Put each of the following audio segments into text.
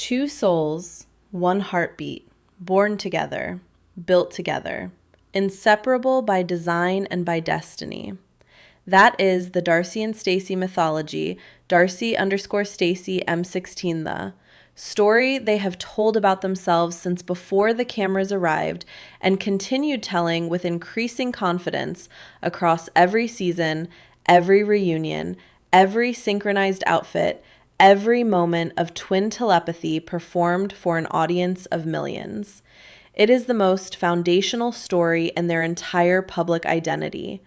Two souls, one heartbeat, born together, built together, inseparable by design and by destiny. That is the Darcey and Stacey mythology, Darcey_Stacey M16 the story they have told about themselves since before the cameras arrived and continued telling with increasing confidence across every season, every reunion, every synchronized outfit, every moment of twin telepathy performed for an audience of millions. It is the most foundational story in their entire public identity.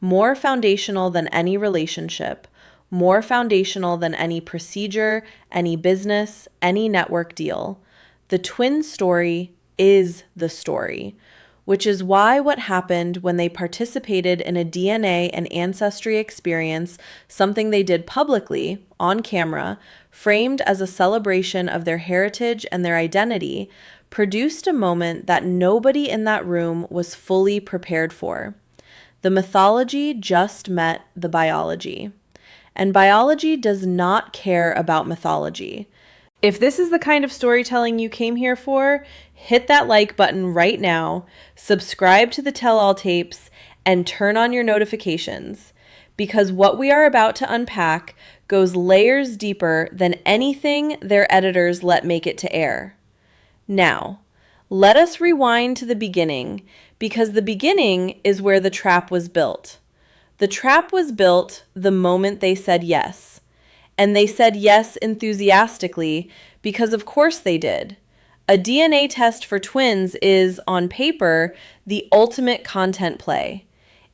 More foundational than any relationship, more foundational than any procedure, any business, any network deal. The twin story is the story, which is why what happened when they participated in a DNA and ancestry experience, something they did publicly, on camera, framed as a celebration of their heritage and their identity, produced a moment that nobody in that room was fully prepared for. The mythology just met the biology. And biology does not care about mythology. If this is the kind of storytelling you came here for, hit that like button right now, subscribe to the Tell All tapes, and turn on your notifications. Because what we are about to unpack goes layers deeper than anything their editors let make it to air. Now, let us rewind to the beginning, because the beginning is where the trap was built. The trap was built the moment they said yes. And they said yes enthusiastically because of course they did. A DNA test for twins is, on paper, the ultimate content play.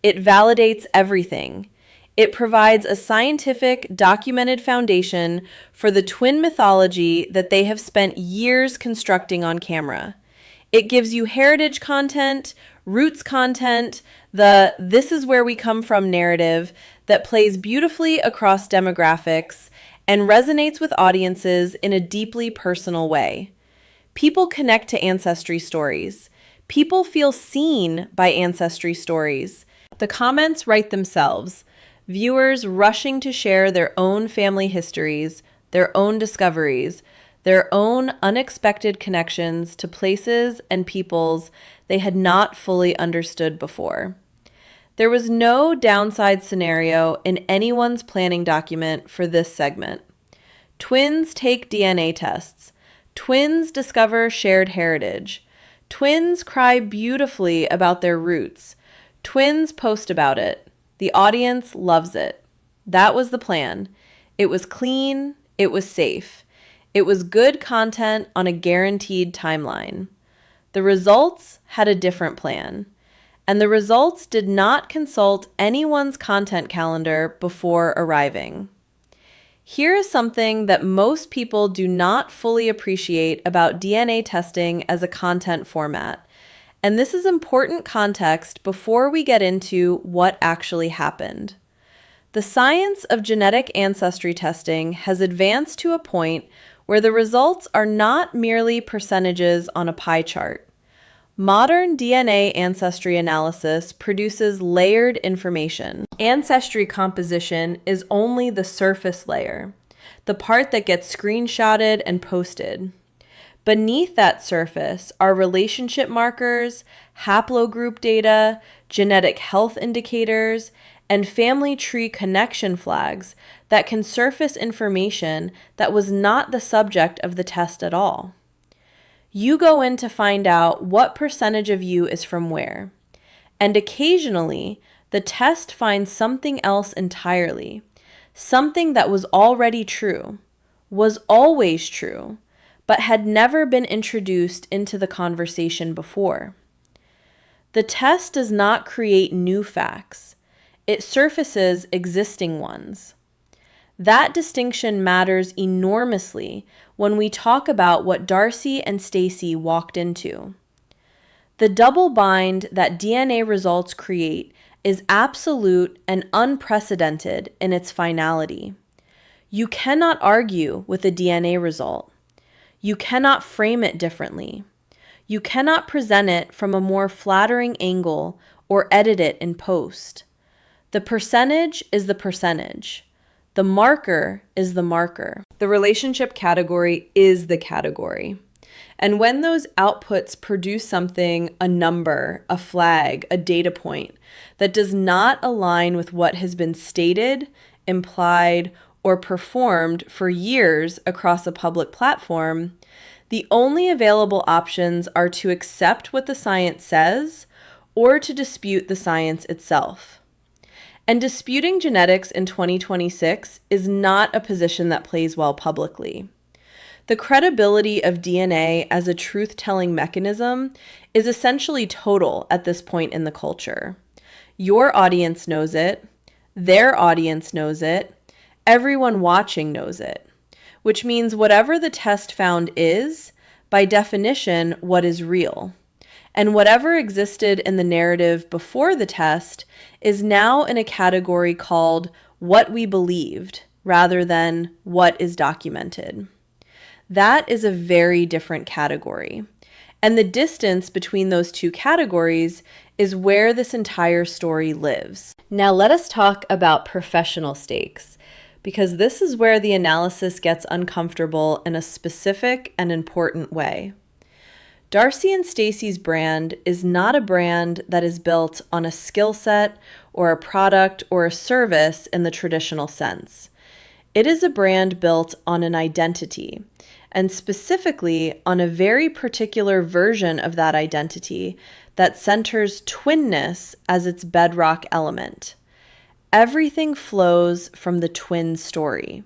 It validates everything. It provides a scientific, documented foundation for the twin mythology that they have spent years constructing on camera. It gives you heritage content, roots content, the "this is where we come from" narrative that plays beautifully across demographics and resonates with audiences in a deeply personal way. People connect to ancestry stories. People feel seen by ancestry stories. The comments write themselves. Viewers rushing to share their own family histories, their own discoveries, their own unexpected connections to places and peoples they had not fully understood before. There was no downside scenario in anyone's planning document for this segment. Twins take DNA tests. Twins discover shared heritage. Twins cry beautifully about their roots. Twins post about it. The audience loves it. That was the plan. It was clean. It was safe. It was good content on a guaranteed timeline. The results had a different plan. And the results did not consult anyone's content calendar before arriving. Here is something that most people do not fully appreciate about DNA testing as a content format. And this is important context before we get into what actually happened. The science of genetic ancestry testing has advanced to a point where the results are not merely percentages on a pie chart. Modern DNA ancestry analysis produces layered information. Ancestry composition is only the surface layer, the part that gets screenshotted and posted. Beneath that surface are relationship markers, haplogroup data, genetic health indicators, and family tree connection flags that can surface information that was not the subject of the test at all. You go in to find out what percentage of you is from where. And occasionally, the test finds something else entirely, something that was already true, was always true, but had never been introduced into the conversation before. The test does not create new facts. It surfaces existing ones. That distinction matters enormously when we talk about what Darcey and Stacey walked into. The double bind that DNA results create is absolute and unprecedented in its finality. You cannot argue with a DNA result. You cannot frame it differently. You cannot present it from a more flattering angle or edit it in post. The percentage is the percentage. The marker is the marker. The relationship category is the category. And when those outputs produce something, a number, a flag, a data point, that does not align with what has been stated, implied, or performed for years across a public platform, the only available options are to accept what the science says or to dispute the science itself. And disputing genetics in 2026 is not a position that plays well publicly. The credibility of DNA as a truth-telling mechanism is essentially total at this point in the culture. Your audience knows it, their audience knows it, everyone watching knows it, which means whatever the test found is, by definition, what is real. And whatever existed in the narrative before the test is now in a category called what we believed rather than what is documented. That is a very different category. And the distance between those two categories is where this entire story lives. Now let us talk about professional stakes, because this is where the analysis gets uncomfortable in a specific and important way. Darcey and Stacey's brand is not a brand that is built on a skill set or a product or a service in the traditional sense. It is a brand built on an identity, and specifically on a very particular version of that identity that centers twinness as its bedrock element. Everything flows from the twin story.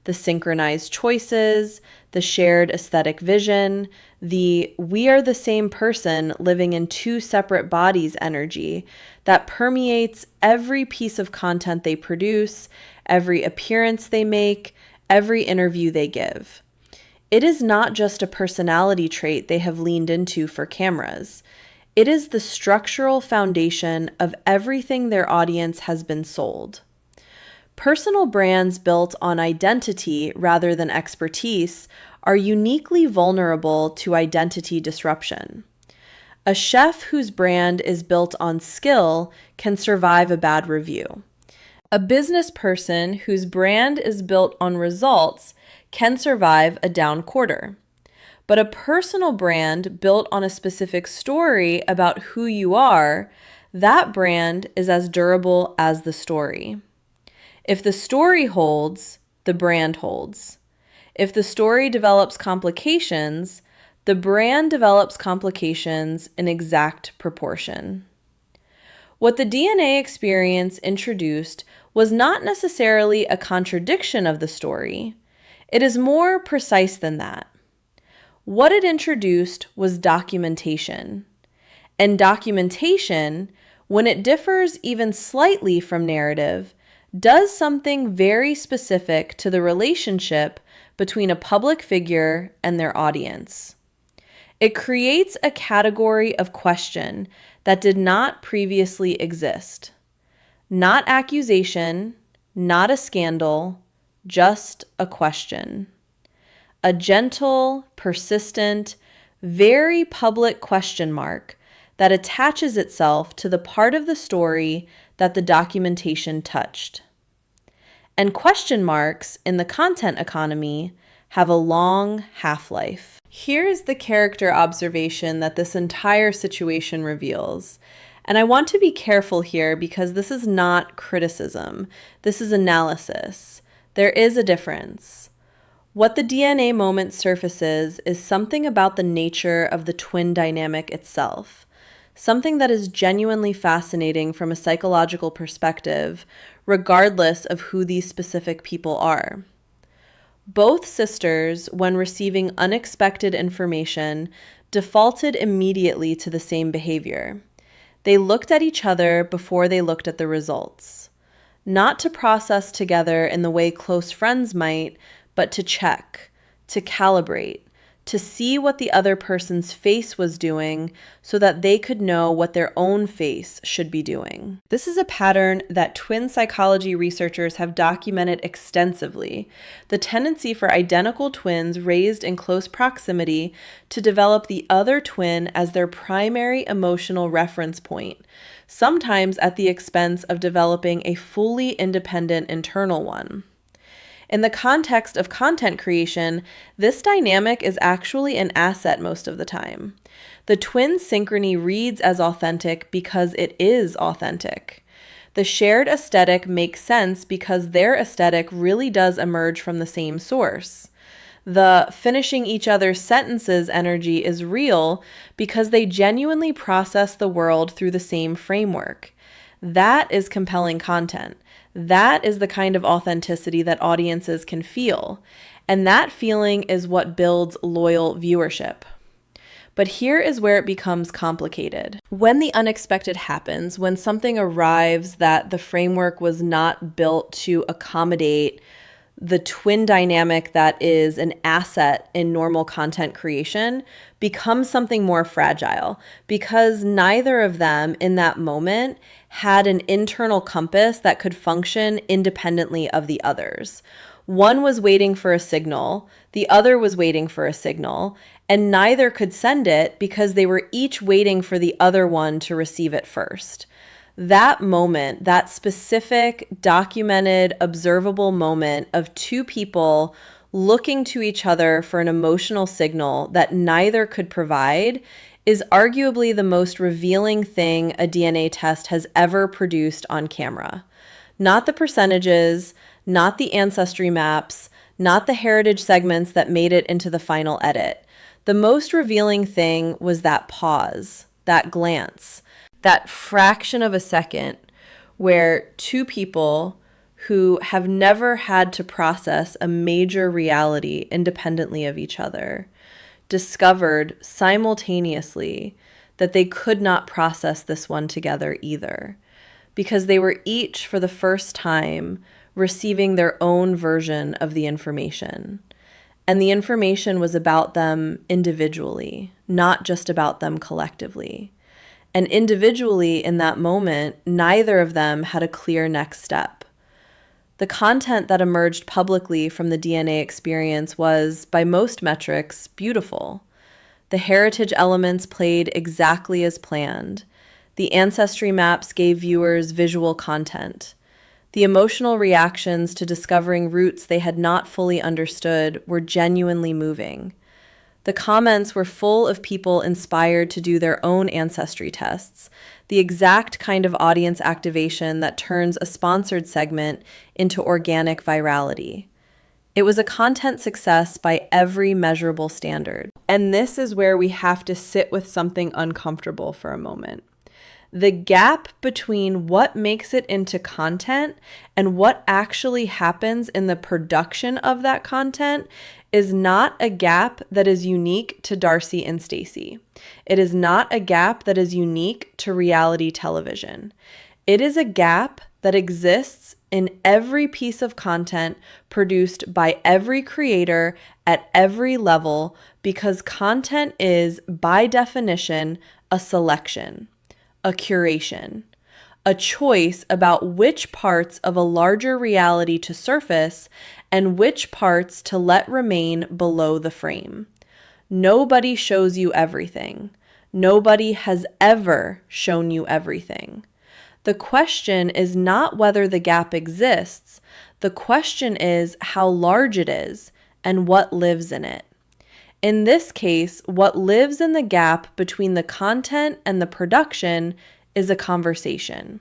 The synchronized choices, the shared aesthetic vision, the we are the same person living in two separate bodies energy that permeates every piece of content they produce, every appearance they make, every interview they give. It is not just a personality trait they have leaned into for cameras. It is the structural foundation of everything their audience has been sold. Personal brands built on identity rather than expertise are uniquely vulnerable to identity disruption. A chef whose brand is built on skill can survive a bad review. A business person whose brand is built on results can survive a down quarter. But a personal brand built on a specific story about who you are, that brand is as durable as the story. If the story holds, the brand holds. If the story develops complications, the brand develops complications in exact proportion. What the DNA experience introduced was not necessarily a contradiction of the story. It is more precise than that. What it introduced was documentation. And documentation, when it differs even slightly from narrative, does something very specific to the relationship between a public figure and their audience. It creates a category of question that did not previously exist. Not accusation, not a scandal, just a question. A gentle, persistent, very public question mark that attaches itself to the part of the story that the documentation touched. And question marks in the content economy have a long half-life. Here's the character observation that this entire situation reveals. And I want to be careful here because this is not criticism. This is analysis. There is a difference. What the DNA moment surfaces is something about the nature of the twin dynamic itself, something that is genuinely fascinating from a psychological perspective, regardless of who these specific people are. Both sisters, when receiving unexpected information, defaulted immediately to the same behavior. They looked at each other before they looked at the results. Not to process together in the way close friends might, but to check, to calibrate, to see what the other person's face was doing so that they could know what their own face should be doing. This is a pattern that twin psychology researchers have documented extensively, the tendency for identical twins raised in close proximity to develop the other twin as their primary emotional reference point, sometimes at the expense of developing a fully independent internal one. In the context of content creation, this dynamic is actually an asset most of the time. The twin synchrony reads as authentic because it is authentic. The shared aesthetic makes sense because their aesthetic really does emerge from the same source. The finishing each other's sentences energy is real because they genuinely process the world through the same framework. That is compelling content. That is the kind of authenticity that audiences can feel. And that feeling is what builds loyal viewership. But here is where it becomes complicated. When the unexpected happens, when something arrives that the framework was not built to accommodate the twin dynamic that is an asset in normal content creation, becomes something more fragile because neither of them in that moment had an internal compass that could function independently of the others. One was waiting for a signal, the other was waiting for a signal, and neither could send it because they were each waiting for the other one to receive it first. That moment, that specific, documented, observable moment of two people looking to each other for an emotional signal that neither could provide is arguably the most revealing thing a DNA test has ever produced on camera. Not the percentages, not the ancestry maps, not the heritage segments that made it into the final edit. The most revealing thing was that pause, that glance, that fraction of a second where two people who have never had to process a major reality independently of each other discovered simultaneously that they could not process this one together either, because they were each for the first time receiving their own version of the information. And the information was about them individually, not just about them collectively. And individually in that moment, neither of them had a clear next step. The content that emerged publicly from the DNA experience was, by most metrics, beautiful. The heritage elements played exactly as planned. The ancestry maps gave viewers visual content. The emotional reactions to discovering roots they had not fully understood were genuinely moving. The comments were full of people inspired to do their own ancestry tests, the exact kind of audience activation that turns a sponsored segment into organic virality. It was a content success by every measurable standard. And this is where we have to sit with something uncomfortable for a moment. The gap between what makes it into content and what actually happens in the production of that content is not a gap that is unique to Darcey and Stacey. It is not a gap that is unique to reality television. It is a gap that exists in every piece of content produced by every creator at every level, because content is, by definition, a selection, a curation, a choice about which parts of a larger reality to surface and which parts to let remain below the frame. Nobody shows you everything. Nobody has ever shown you everything. The question is not whether the gap exists. The question is how large it is and what lives in it. In this case, what lives in the gap between the content and the production is a conversation.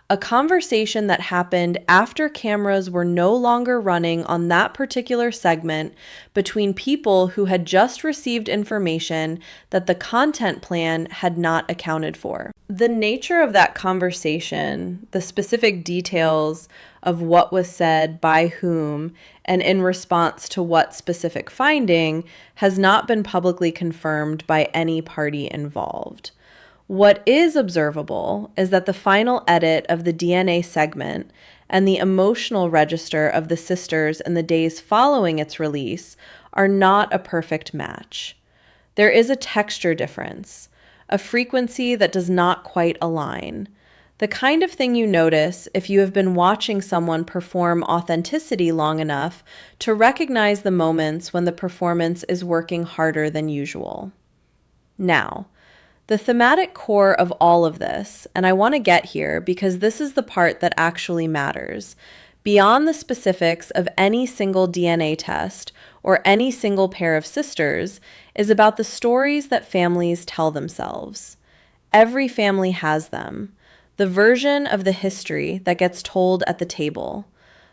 A conversation that happened after cameras were no longer running on that particular segment between people who had just received information that the content plan had not accounted for. The nature of that conversation, the specific details of what was said by whom and in response to what specific finding, has not been publicly confirmed by any party involved. What is observable is that the final edit of the DNA segment and the emotional register of the sisters in the days following its release are not a perfect match. There is a texture difference, a frequency that does not quite align. The kind of thing you notice if you have been watching someone perform authenticity long enough to recognize the moments when the performance is working harder than usual. Now, the thematic core of all of this, and I want to get here because this is the part that actually matters, beyond the specifics of any single DNA test or any single pair of sisters, is about the stories that families tell themselves. Every family has them. The version of the history that gets told at the table.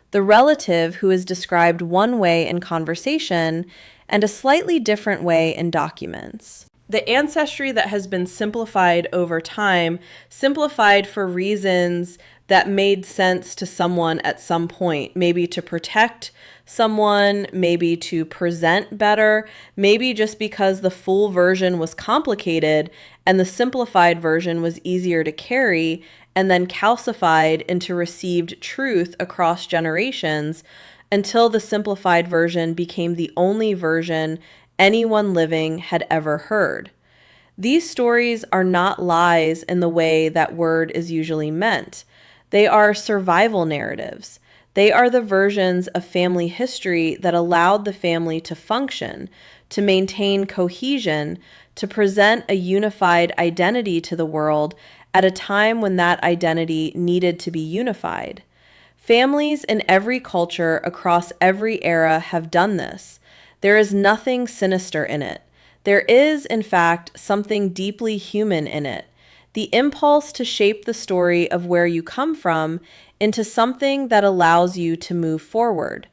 The relative who is described one way in conversation and a slightly different way in documents. The ancestry that has been simplified over time, simplified for reasons that made sense to someone at some point, maybe to protect someone, maybe to present better, maybe just because the full version was complicated and the simplified version was easier to carry, and then calcified into received truth across generations until the simplified version became the only version anyone living had ever heard. These stories are not lies in the way that word is usually meant. They are survival narratives. They are the versions of family history that allowed the family to function, to maintain cohesion, to present a unified identity to the world at a time when that identity needed to be unified. Families in every culture across every era have done this. There is nothing sinister in it. There is, in fact, something deeply human in it. The impulse to shape the story of where you come from into something that allows you to move forward.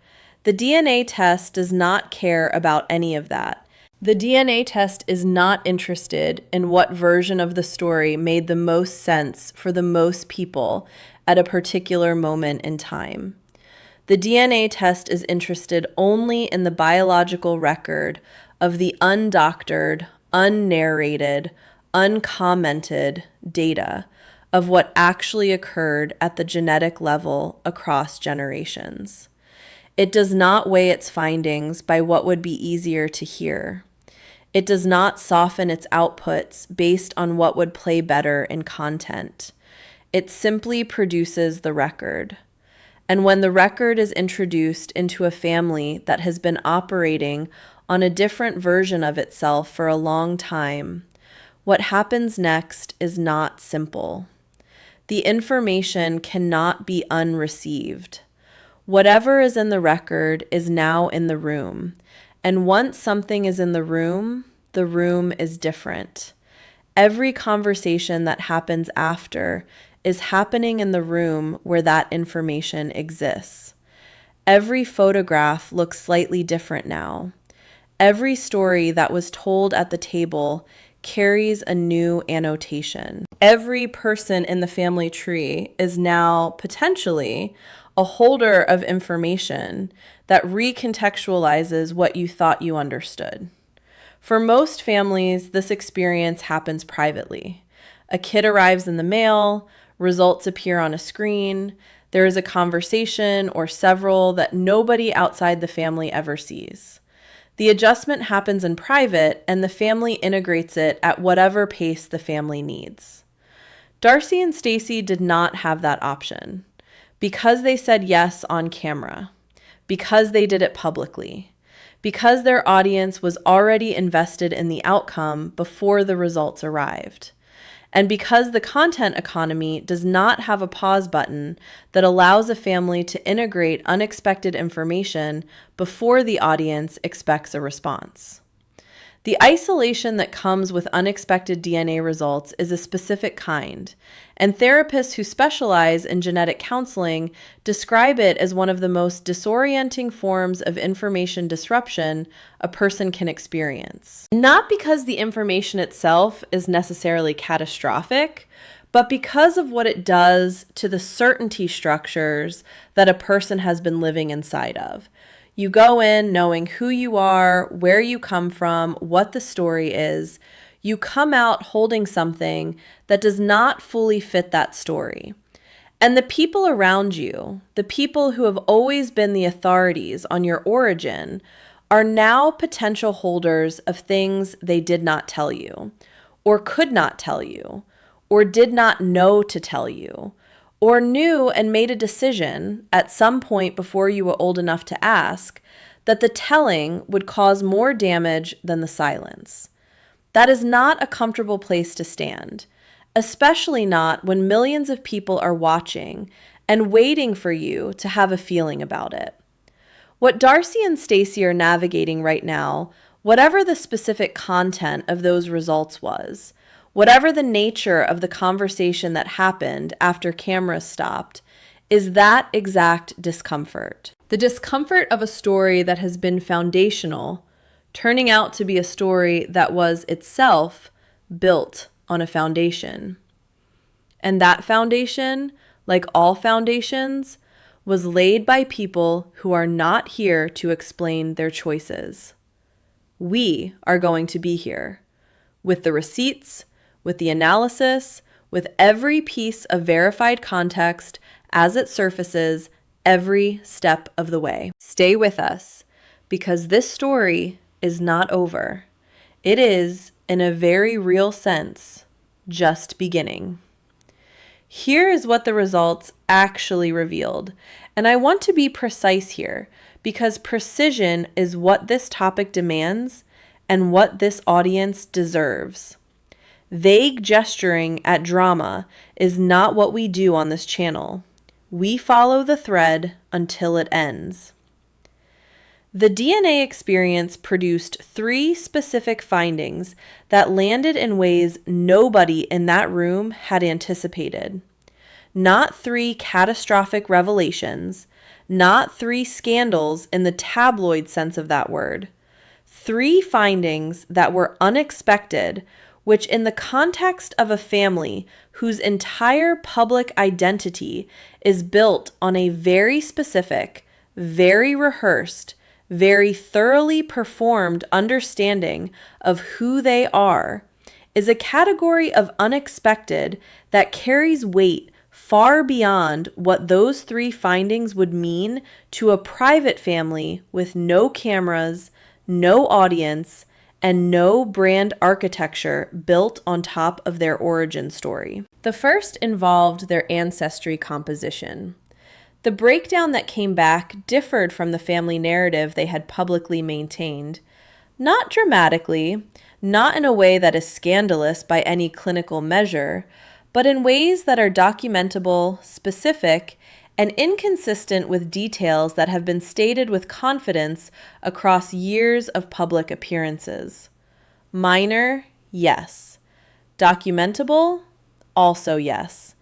The DNA test does not care about any of that. The DNA test is not interested in what version of the story made the most sense for the most people at a particular moment in time. The DNA test is interested only in the biological record of the undoctored, unnarrated, uncommented data of what actually occurred at the genetic level across generations. It does not weigh its findings by what would be easier to hear. It does not soften its outputs based on what would play better in content. It simply produces the record. And when the record is introduced into a family that has been operating on a different version of itself for a long time, what happens next is not simple. The information cannot be unreceived. Whatever is in the record is now in the room. And once something is in the room is different. Every conversation that happens after is happening in the room where that information exists. Every photograph looks slightly different now. Every story that was told at the table carries a new annotation. Every person in the family tree is now potentially a holder of information that recontextualizes what you thought you understood. For most families, this experience happens privately. A kid arrives in the mail, results appear on a screen, there is a conversation or several that nobody outside the family ever sees. The adjustment happens in private, and the family integrates it at whatever pace the family needs. Darcey and Stacey did not have that option. Because they said yes on camera, because they did it publicly, because their audience was already invested in the outcome before the results arrived, and because the content economy does not have a pause button that allows a family to integrate unexpected information before the audience expects a response. The isolation that comes with unexpected DNA results is a specific kind, and therapists who specialize in genetic counseling describe it as one of the most disorienting forms of information disruption a person can experience. Not because the information itself is necessarily catastrophic, but because of what it does to the certainty structures that a person has been living inside of. You go in knowing who you are, where you come from, what the story is. You come out holding something that does not fully fit that story. And the people around you, the people who have always been the authorities on your origin, are now potential holders of things they did not tell you, or could not tell you, or did not know to tell you, or knew and made a decision at some point before you were old enough to ask that the telling would cause more damage than the silence. That is not a comfortable place to stand, especially not when millions of people are watching and waiting for you to have a feeling about it. What Darcey and Stacey are navigating right now, whatever the specific content of those results was, whatever the nature of the conversation that happened after cameras stopped, is that exact discomfort. The discomfort of a story that has been foundational, turning out to be a story that was itself built on a foundation. And that foundation, like all foundations, was laid by people who are not here to explain their choices. We are going to be here with the receipts, with the analysis, with every piece of verified context as it surfaces every step of the way. Stay with us, because this story is not over. It is, in a very real sense, just beginning. Here is what the results actually revealed, and I want to be precise here, because precision is what this topic demands and what this audience deserves. Vague gesturing at drama is not what we do on this channel. We follow the thread until it ends. The DNA experience produced 3 specific findings that landed in ways nobody in that room had anticipated. Not 3 catastrophic revelations, not 3 scandals in the tabloid sense of that word. 3 findings that were unexpected, which in the context of a family whose entire public identity is built on a very specific, very rehearsed, very thoroughly performed understanding of who they are, is a category of unexpected that carries weight far beyond what those 3 findings would mean to a private family with no cameras, no audience, and no brand architecture built on top of their origin story. The first involved their ancestry composition. The breakdown that came back differed from the family narrative they had publicly maintained. Not dramatically, not in a way that is scandalous by any clinical measure, but in ways that are documentable, specific, and inconsistent with details that have been stated with confidence across years of public appearances. Minor, yes. Documentable, also yes.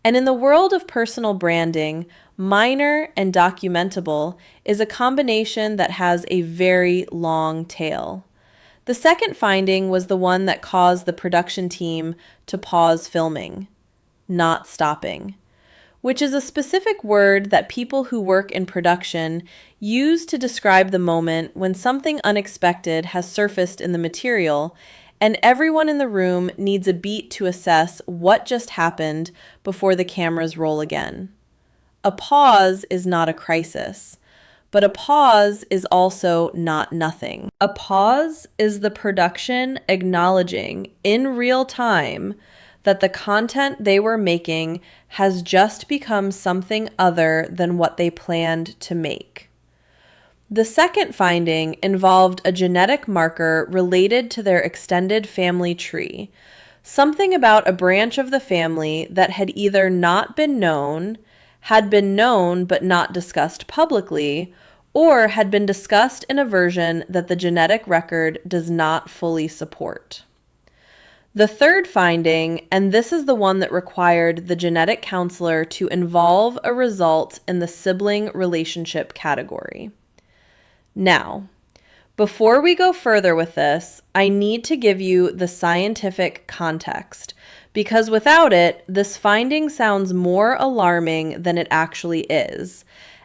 And in the world of personal branding, minor and documentable is a combination that has a very long tail. The second finding was the one that caused the production team to pause filming, not stopping, which is a specific word that people who work in production use to describe the moment when something unexpected has surfaced in the material and everyone in the room needs a beat to assess what just happened before the cameras roll again. A pause is not a crisis, but a pause is also not nothing. A pause is the production acknowledging in real time that the content they were making has just become something other than what they planned to make. The second finding involved a genetic marker related to their extended family tree, something about a branch of the family that had either not been known, had been known but not discussed publicly, or had been discussed in a version that the genetic record does not fully support. The third finding, and this is the one that required the genetic counselor to involve a result in the sibling relationship category. Now, before we go further with this, I need to give you the scientific context, because without it, this finding sounds more alarming than it actually is,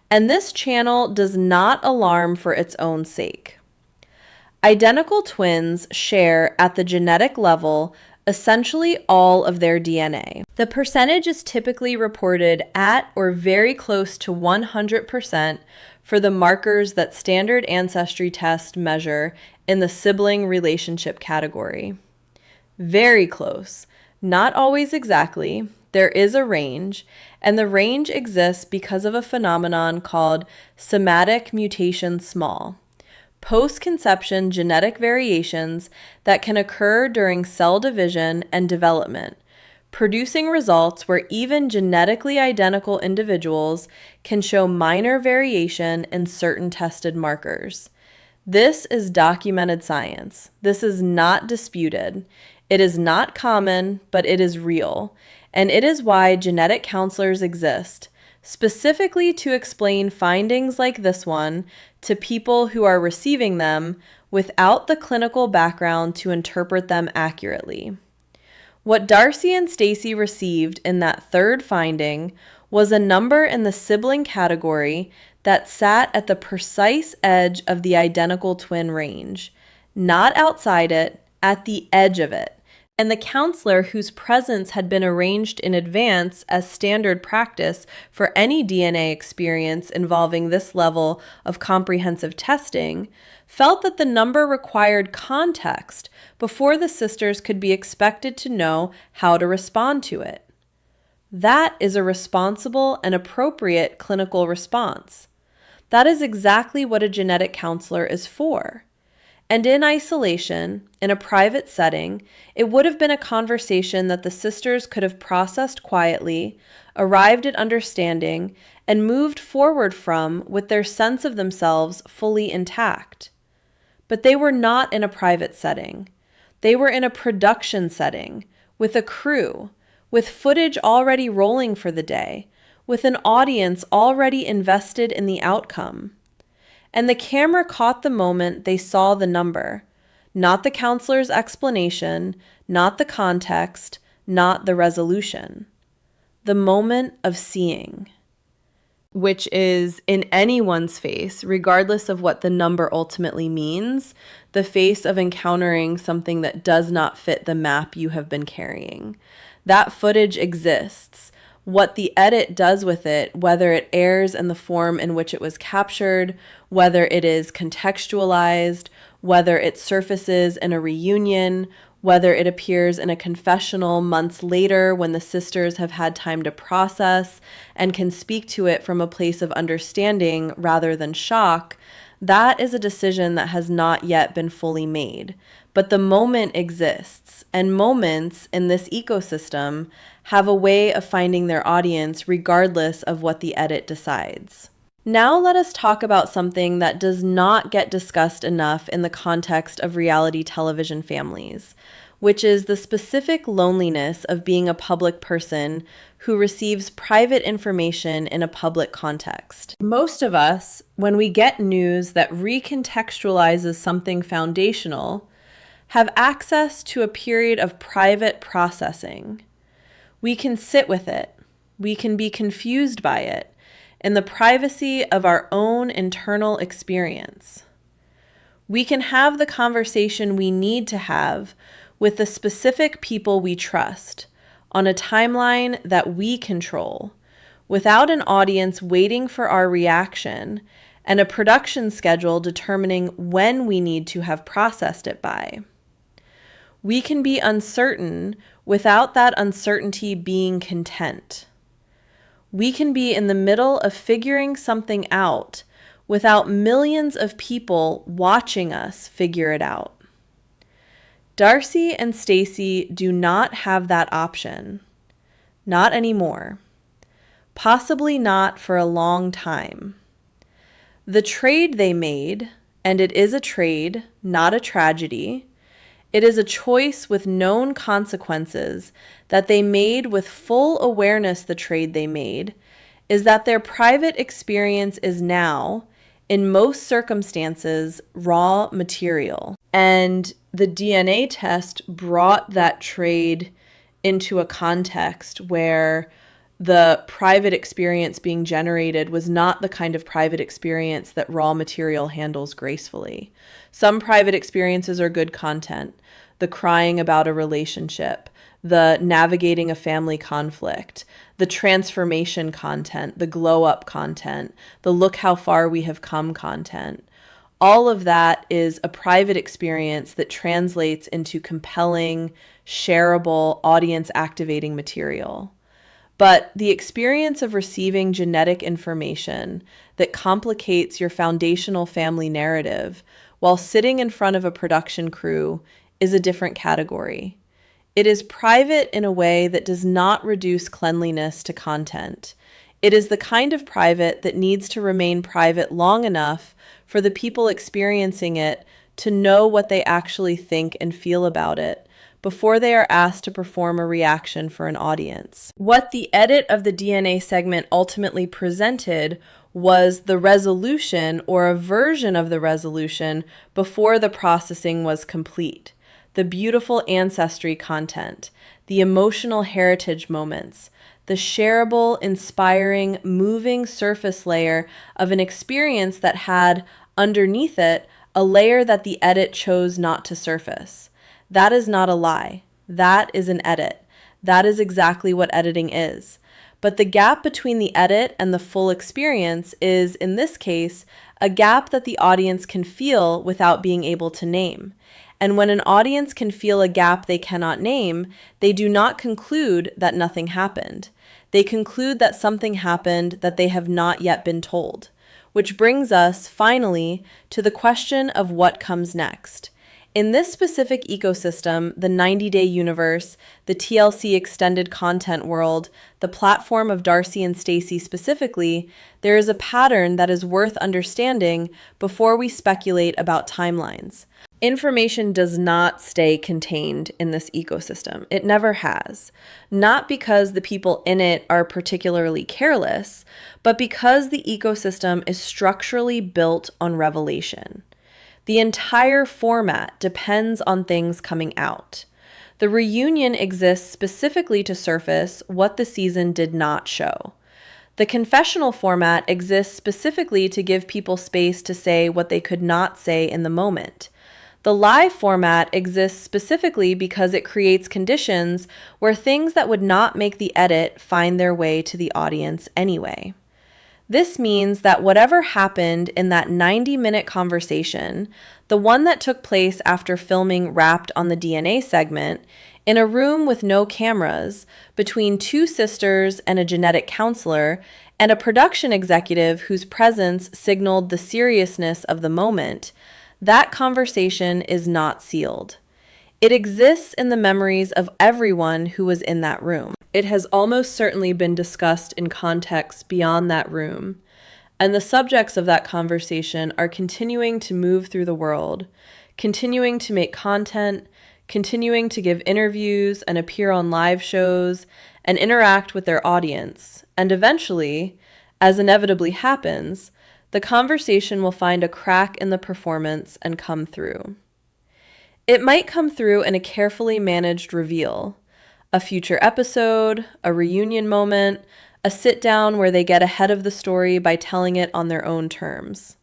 and this channel does not alarm for its own sake. Identical twins share at the genetic level essentially all of their DNA. The percentage is typically reported at or very close to 100% for the markers that standard ancestry tests measure in the sibling relationship category. Very close, not always exactly. There is a range, and the range exists because of a phenomenon called somatic mutation small. Post-conception genetic variations that can occur during cell division and development. producing results where even genetically identical individuals can show minor variation in certain tested markers. This is documented science. This is not disputed. It is not common, but it is real. And it is why genetic counselors exist, specifically to explain findings like this one to people who are receiving them without the clinical background to interpret them accurately. What Darcey and Stacey received in that third finding was a number in the sibling category that sat at the precise edge of the identical twin range, not outside it, at the edge of it. And the counselor, whose presence had been arranged in advance as standard practice for any DNA experience involving this level of comprehensive testing, felt that the number required context before the sisters could be expected to know how to respond to it. That is a responsible and appropriate clinical response. That is exactly what a genetic counselor is for. And in isolation, in a private setting, it would have been a conversation that the sisters could have processed quietly, arrived at understanding, and moved forward from with their sense of themselves fully intact. But they were not in a private setting. They were in a production setting, with a crew, with footage already rolling for the day, with an audience already invested in the outcome. And the camera caught the moment they saw the number, not the counselor's explanation, not the context, not the resolution. The moment of seeing, which is in anyone's face, regardless of what the number ultimately means, the face of encountering something that does not fit the map you have been carrying. That footage exists. What the edit does with it, whether it airs in the form in which it was captured, whether it is contextualized, whether it surfaces in a reunion, whether it appears in a confessional months later when the sisters have had time to process and can speak to it from a place of understanding rather than shock, that is a decision that has not yet been fully made. But the moment exists, and moments in this ecosystem have a way of finding their audience regardless of what the edit decides. Now let us talk about something that does not get discussed enough in the context of reality television families, which is the specific loneliness of being a public person who receives private information in a public context. Most of us, when we get news that recontextualizes something foundational, have access to a period of private processing. We can sit with it. We can be confused by it in the privacy of our own internal experience. We can have the conversation we need to have with the specific people we trust on a timeline that we control, without an audience waiting for our reaction and a production schedule determining when we need to have processed it by. We can be uncertain without that uncertainty being content. We can be in the middle of figuring something out without millions of people watching us figure it out. Darcey and Stacey do not have that option. Not anymore. Possibly not for a long time. The trade they made, and it is a trade, not a tragedy, it is a choice with known consequences that they made with full awareness the trade they made, is that their private experience is now, in most circumstances, raw material. And the DNA test brought that trade into a context where the private experience being generated was not the kind of private experience that raw material handles gracefully. Some private experiences are good content. The crying about a relationship, the navigating a family conflict, the transformation content, the glow up content, the look how far we have come content. All of that is a private experience that translates into compelling, shareable, audience activating material. But the experience of receiving genetic information that complicates your foundational family narrative while sitting in front of a production crew is a different category. It is private in a way that does not reduce cleanliness to content. It is the kind of private that needs to remain private long enough for the people experiencing it to know what they actually think and feel about it before they are asked to perform a reaction for an audience. What the edit of the DNA segment ultimately presented was the resolution or a version of the resolution before the processing was complete. The beautiful ancestry content, the emotional heritage moments, the shareable, inspiring, moving surface layer of an experience that had, underneath it, a layer that the edit chose not to surface. That is not a lie. That is an edit. That is exactly what editing is. But the gap between the edit and the full experience is, in this case, a gap that the audience can feel without being able to name. And when an audience can feel a gap they cannot name, they do not conclude that nothing happened. They conclude that something happened that they have not yet been told. Which brings us, finally, to the question of what comes next. In this specific ecosystem, the 90-day universe, the TLC extended content world, the platform of Darcey and Stacey specifically, there is a pattern that is worth understanding before we speculate about timelines. Information does not stay contained in this ecosystem. It never has. Not because the people in it are particularly careless, but because the ecosystem is structurally built on revelation. The entire format depends on things coming out. The reunion exists specifically to surface what the season did not show. The confessional format exists specifically to give people space to say what they could not say in the moment. The live format exists specifically because it creates conditions where things that would not make the edit find their way to the audience anyway. This means that whatever happened in that 90-minute conversation, the one that took place after filming wrapped on the DNA segment, in a room with no cameras, between two sisters and a genetic counselor, and a production executive whose presence signaled the seriousness of the moment, that conversation is not sealed. It exists in the memories of everyone who was in that room. It has almost certainly been discussed in contexts beyond that room, and the subjects of that conversation are continuing to move through the world, continuing to make content, continuing to give interviews and appear on live shows and interact with their audience, and eventually, as inevitably happens, the conversation will find a crack in the performance and come through. It might come through in a carefully managed reveal, a future episode, a reunion moment, a sit-down where they get ahead of the story by telling it on their own terms.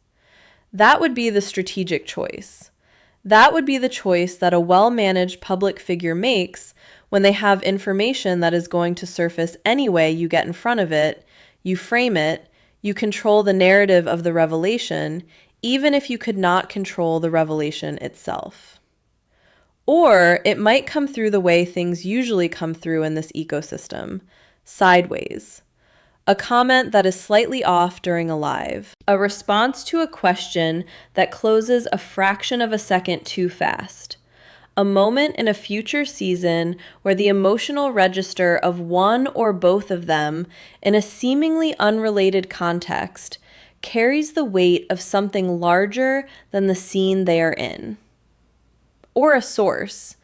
That would be the strategic choice. That would be the choice that a well-managed public figure makes when they have information that is going to surface any way you get in front of it, you frame it, you control the narrative of the revelation, even if you could not control the revelation itself. Or it might come through the way things usually come through in this ecosystem, sideways. A comment that is slightly off during a live. A response to a question that closes a fraction of a second too fast. A moment in a future season where the emotional register of one or both of them, in a seemingly unrelated context, carries the weight of something larger than the scene they are in. Or a source,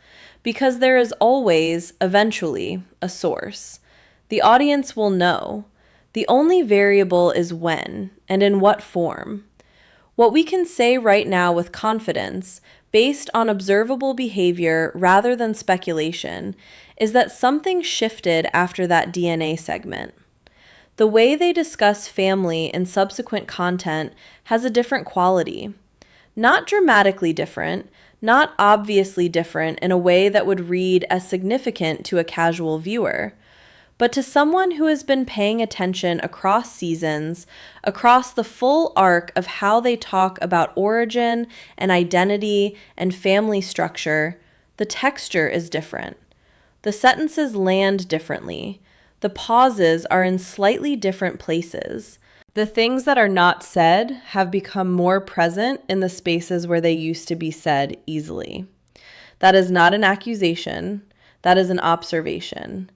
because there is always, eventually, a source. The audience will know. The only variable is when, and in what form. What we can say right now with confidence, based on observable behavior rather than speculation, is that something shifted after that DNA segment. The way they discuss family in subsequent content has a different quality. Not dramatically different, not obviously different in a way that would read as significant to a casual viewer, but to someone who has been paying attention across seasons, across the full arc of how they talk about origin and identity and family structure, the texture is different. The sentences land differently. The pauses are in slightly different places. The things that are not said have become more present in the spaces where they used to be said easily. That is not an accusation. That is an observation.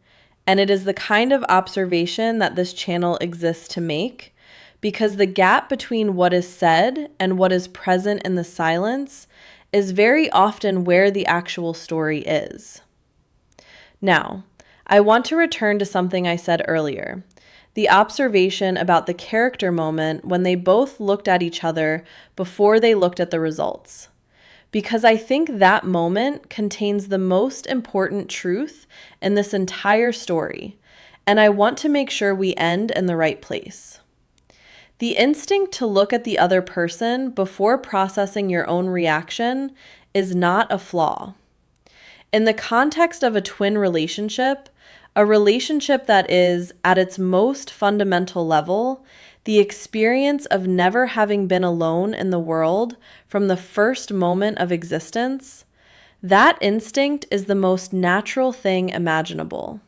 And it is the kind of observation that this channel exists to make, because the gap between what is said and what is present in the silence is very often where the actual story is. Now, I want to return to something I said earlier, the observation about the character moment when they both looked at each other before they looked at the results. Because I think that moment contains the most important truth in this entire story, and I want to make sure we end in the right place. The instinct to look at the other person before processing your own reaction is not a flaw. In the context of a twin relationship, a relationship that is, at its most fundamental level, the experience of never having been alone in the world from the first moment of existence, that instinct is the most natural thing imaginable.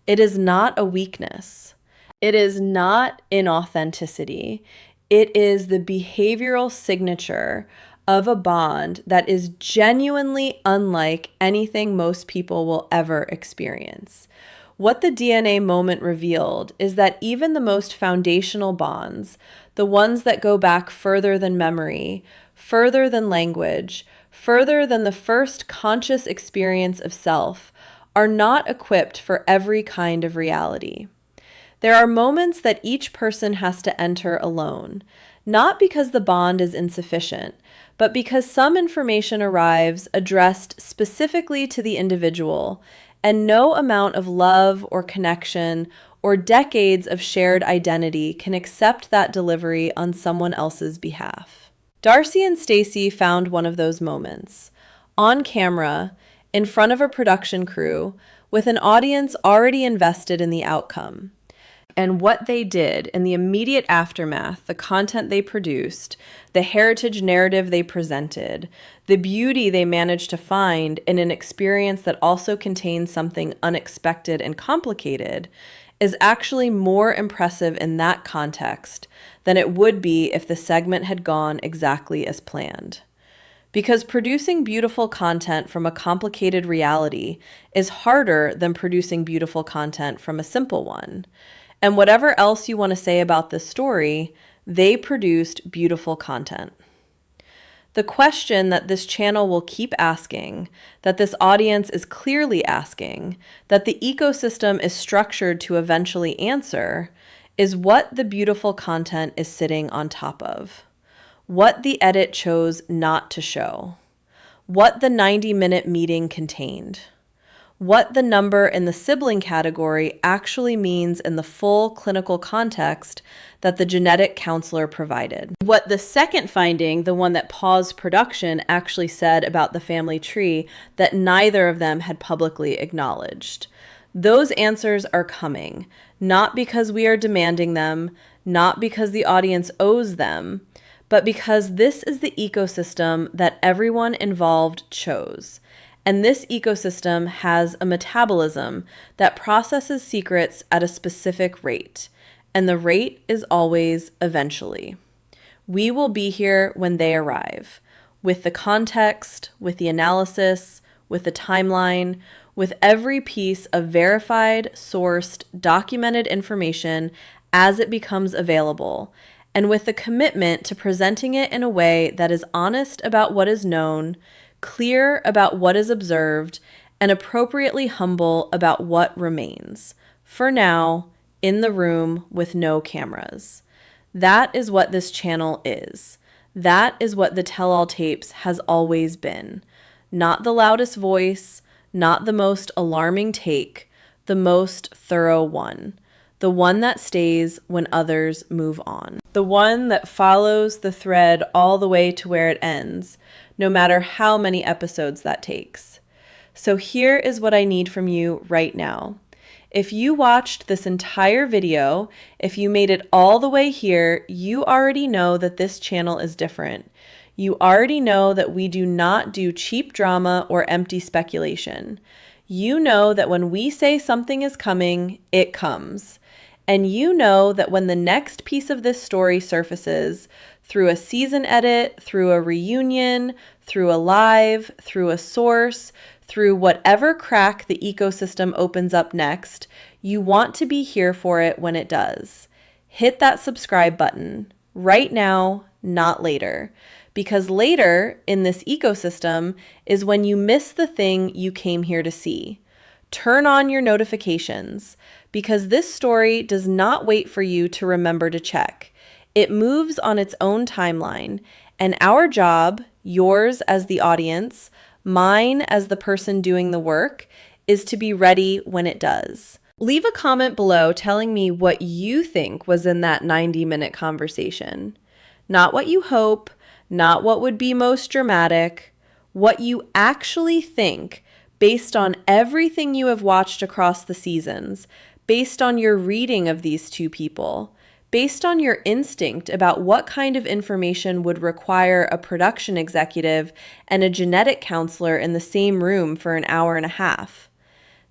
It is not a weakness. It is not inauthenticity. It is the behavioral signature of a bond that is genuinely unlike anything most people will ever experience. What the DNA moment revealed is that even the most foundational bonds, the ones that go back further than memory, further than language, further than the first conscious experience of self, are not equipped for every kind of reality. There are moments that each person has to enter alone, not because the bond is insufficient, but because some information arrives addressed specifically to the individual, and no amount of love or connection or decades of shared identity can accept that delivery on someone else's behalf. Darcey and Stacey found one of those moments, on camera, in front of a production crew, with an audience already invested in the outcome. And what they did in the immediate aftermath, the content they produced, the heritage narrative they presented, the beauty they managed to find in an experience that also contains something unexpected and complicated, is actually more impressive in that context than it would be if the segment had gone exactly as planned. Because producing beautiful content from a complicated reality is harder than producing beautiful content from a simple one. And whatever else you want to say about this story, they produced beautiful content. The question that this channel will keep asking, that this audience is clearly asking, that the ecosystem is structured to eventually answer, is what the beautiful content is sitting on top of. What the edit chose not to show. What the 90-minute meeting contained. What the number in the sibling category actually means in the full clinical context that the genetic counselor provided. What the second finding, the one that paused production, actually said about the family tree that neither of them had publicly acknowledged. Those answers are coming, not because we are demanding them, not because the audience owes them, but because this is the ecosystem that everyone involved chose. And this ecosystem has a metabolism that processes secrets at a specific rate, and the rate is always eventually. We will be here when they arrive, with the context, with the analysis, with the timeline, with every piece of verified, sourced, documented information as it becomes available, and with the commitment to presenting it in a way that is honest about what is known, clear about what is observed, and appropriately humble about what remains, for now, in the room with no cameras. That is what this channel is. That is what the tell-all tapes has always been. Not the loudest voice, not the most alarming take, the most thorough one. The one that stays when others move on. The one that follows the thread all the way to where it ends, no matter how many episodes that takes. So here is what I need from you right now. If you watched this entire video, if you made it all the way here, you already know that this channel is different. You already know that we do not do cheap drama or empty speculation. You know that when we say something is coming, it comes. And you know that when the next piece of this story surfaces, through a season edit, through a reunion, through a live, through a source, through whatever crack the ecosystem opens up next, you want to be here for it when it does. Hit that subscribe button right now, not later, because later in this ecosystem is when you miss the thing you came here to see. Turn on your notifications, because this story does not wait for you to remember to check. It moves on its own timeline, and our job, yours as the audience, mine as the person doing the work, is to be ready when it does. Leave a comment below telling me what you think was in that 90-minute conversation. Not what you hope, not what would be most dramatic, what you actually think based on everything you have watched across the seasons, based on your reading of these two people, based on your instinct about what kind of information would require a production executive and a genetic counselor in the same room for an hour and a half.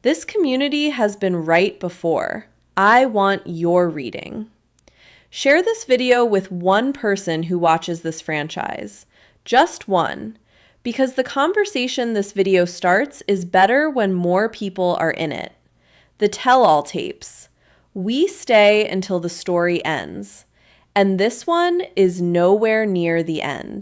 This community has been right before. I want your reading. Share this video with one person who watches this franchise. Just one. Because the conversation this video starts is better when more people are in it. The tell-all tapes. We stay until the story ends. And this one is nowhere near the end.